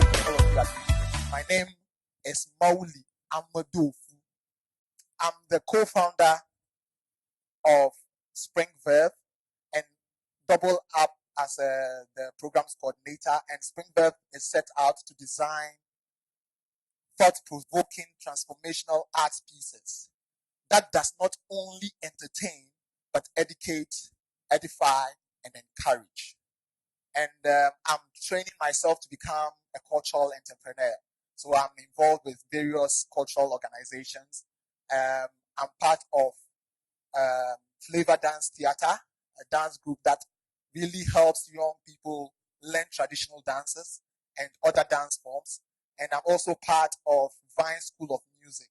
hope all of you are doing great. My name is Mawuli Amedofu. I'm the co-founder of Springverve and double up as the program's coordinator. And Springverve is set out to design thought-provoking, transformational art pieces that does not only entertain, but educate, edify, and encourage. And I'm training myself to become a cultural entrepreneur. So I'm involved with various cultural organizations. I'm part of Flavor Dance Theater, a dance group that really helps young people learn traditional dances and other dance forms. And I'm also part of Vine School of Music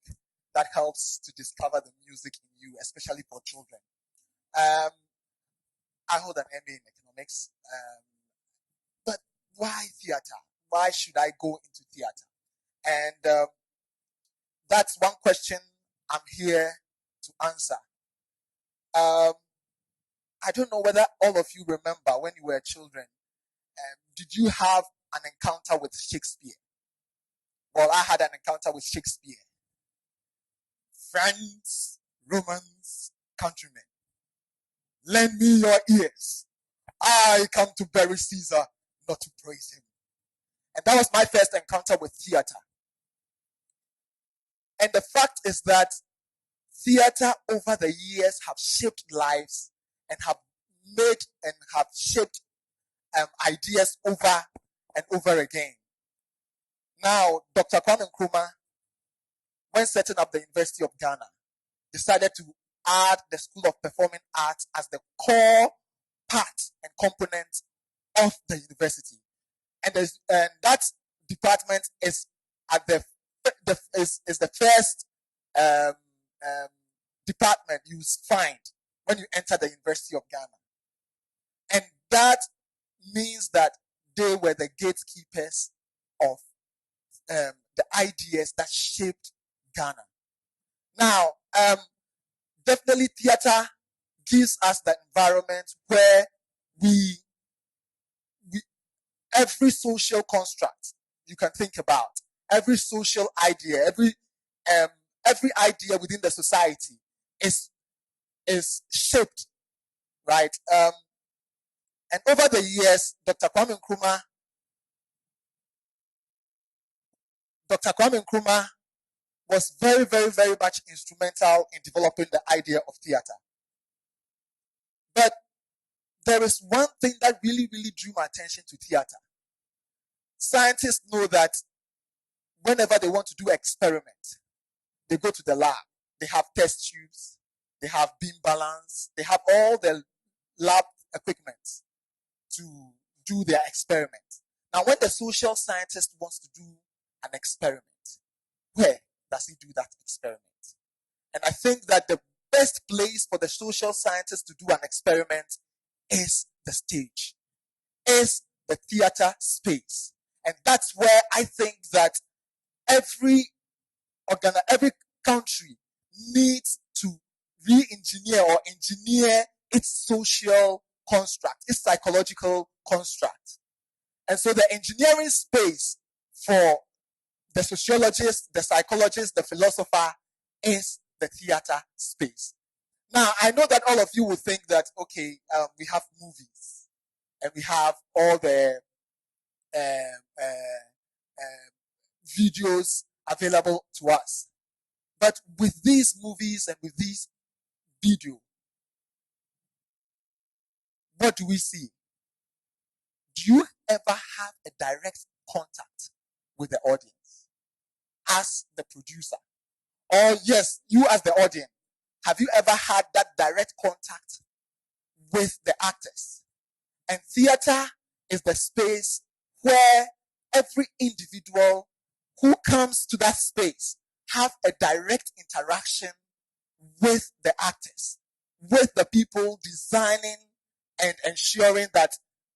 that helps to discover the music in you, especially for children. I hold an MA in economics. But why theater? Why should I go into theater? And that's one question I'm here to answer. I don't know whether all of you remember when you were children, did you have an encounter with Shakespeare? Well, I had an encounter with Shakespeare. Friends, Romans, countrymen, lend me your ears. I come to bury Caesar, not to praise him. And that was my first encounter with theater. And the fact is that theater over the years have shaped lives and have made and have shaped ideas over and over again. Now, Dr. Kwame Nkrumah, when setting up the University of Ghana, decided to add the School of Performing Arts as the core part and component of the university. And that department is at the first department you find when you enter the University of Ghana. And that means that they were the gatekeepers of the ideas that shaped Ghana. Now, definitely theater gives us the environment where we every social construct you can think about, every social idea, every idea within the society is shaped, right? And over the years, Dr. Kwame Nkrumah was very, very, very much instrumental in developing the idea of theater. But there is one thing that really, really drew my attention to theater. Scientists know that whenever they want to do experiment, they go to the lab. They have test tubes, they have beam balance, they have all the lab equipment to do their experiment. Now, when the social scientist wants to do an experiment, where does he do that experiment? And I think that the best place for the social scientist to do an experiment is the stage, is the theater space. And that's where I think that every country needs to re-engineer or engineer its social construct, its psychological construct. And so the engineering space for the sociologist, the psychologist, the philosopher is the theater space. Now, I know that all of you will think that, okay, we have movies and we have all the videos available to us. But with these movies and with these video, what do we see? Do you ever have a direct contact with the audience as the producer? Or yes, you as the audience, have you ever had that direct contact with the actors? And theater is the space where every individual who comes to that space have a direct interaction with the actors, with the people designing and ensuring that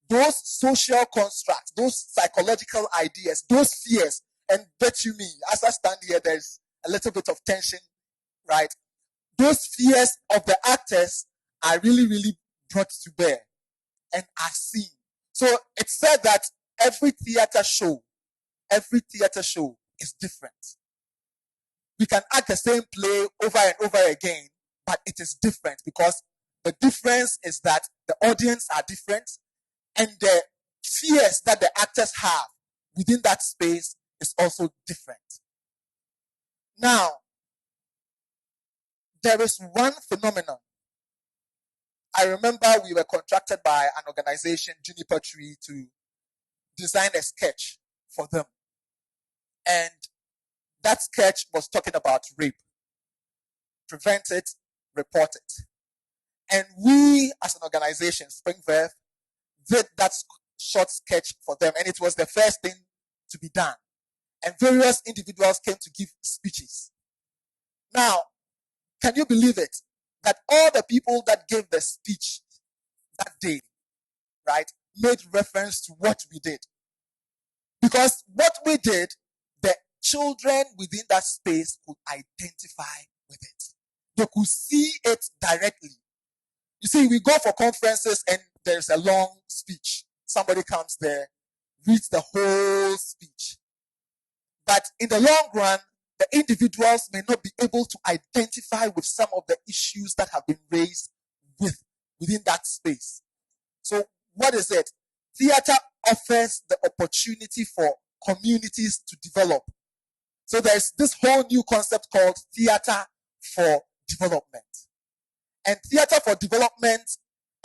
those social constructs, those psychological ideas, those fears, and bet you me, as I stand here, there's a little bit of tension, right? Those fears of the actors are really, really brought to bear and are seen. So it's said that every theater show every theater show is different. We can act the same play over and over again, but it is different because the difference is that the audience are different and the fears that the actors have within that space is also different. Now, there is one phenomenon. I remember we were contracted by an organization, Juniper Tree, to design a sketch for them. And that sketch was talking about rape. Prevent it, report it. And we, as an organization, Springverve, did that short sketch for them. And it was the first thing to be done. And various individuals came to give speeches. Now, can you believe it? That all the people that gave the speech that day, right, made reference to what we did. Because what we did, the children within that space could identify with it. They could see it directly. You see, we go for conferences and there's a long speech. Somebody comes there, reads the whole speech. But in the long run, the individuals may not be able to identify with some of the issues that have been raised within that space. So what is it? Theater offers the opportunity for communities to develop. So there's this whole new concept called theater for development. And theater for development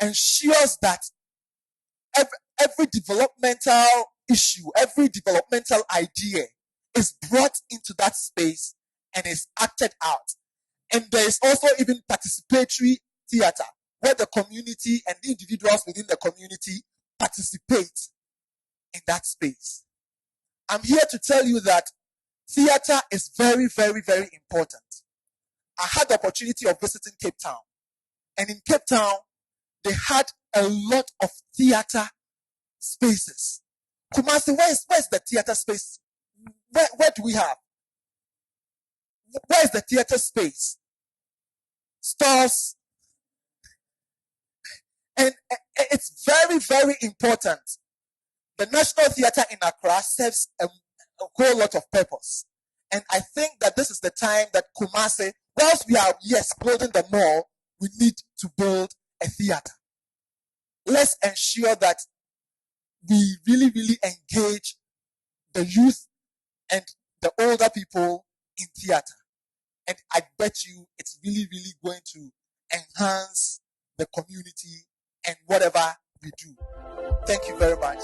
ensures that every developmental issue, every developmental idea is brought into that space and is acted out. And there is also even participatory theater, where the community and the individuals within the community participate in that space. I'm here to tell you that theater is very, very, very important. I had the opportunity of visiting Cape Town. And in Cape Town, they had a lot of theater spaces. Kumasi, where's the theater space? Where do we have? Where is the theater space? Stores. And it's very, very important. The National Theatre in Accra serves a whole lot of purpose. And I think that this is the time that Kumasi, whilst we are, yes, building the mall, we need to build a theatre. Let's ensure that we really, really engage the youth and the older people in theatre. And I bet you it's really, really going to enhance the community and whatever we do. Thank you very much.